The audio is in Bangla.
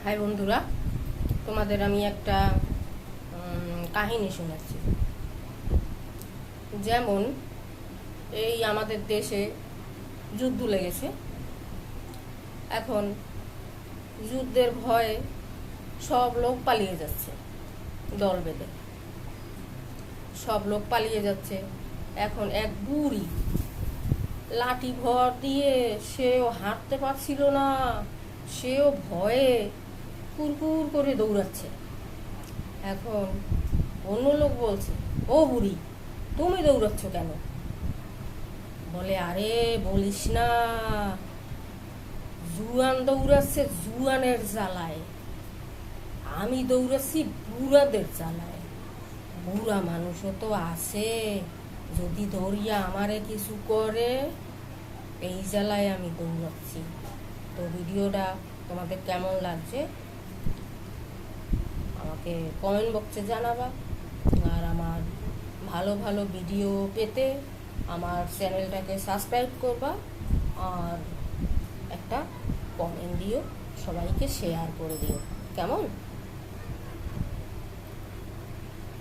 হাই বন্ধুরা, তোমাদের আমি একটা কাহিনী শোনাচ্ছি। যেমন এই আমাদের দেশে যুদ্ধ লেগেছে। এখন যুদ্ধের ভয়ে সব লোক পালিয়ে যাচ্ছে, দল বেঁধে সব লোক পালিয়ে যাচ্ছে। এখন এক বুড়ি লাঠি ভর দিয়ে সেও হাঁটতে পারছিল না, সেও ভয়ে কুরকুর করে দৌড়াচ্ছে। এখন অন্য লোক বলছে, ও বুড়ি, তুমি দৌড়াচ্ছ কেন? বলে, আরে বলিস না, জুয়ান দৌড়াচ্ছে জুয়ানের জ্বালায়, আমি দৌড়াচ্ছি বুড়াদের জ্বালায়। বুড়া মানুষও তো আছে, যদি ধরিয়া আমারে কিছু করে, এই জ্বালায় আমি দৌড়াচ্ছি। তো ভিডিওটা তোমাদের কেমন লাগছে আমাকে কমেন্ট বক্সে জানাবা। আর আমার ভালো ভালো ভিডিও পেতে আমার চ্যানেলটাকে সাবস্ক্রাইব করবা, আর একটা কমেন্ট দিও, সবাইকে শেয়ার করে দিও। কেমন?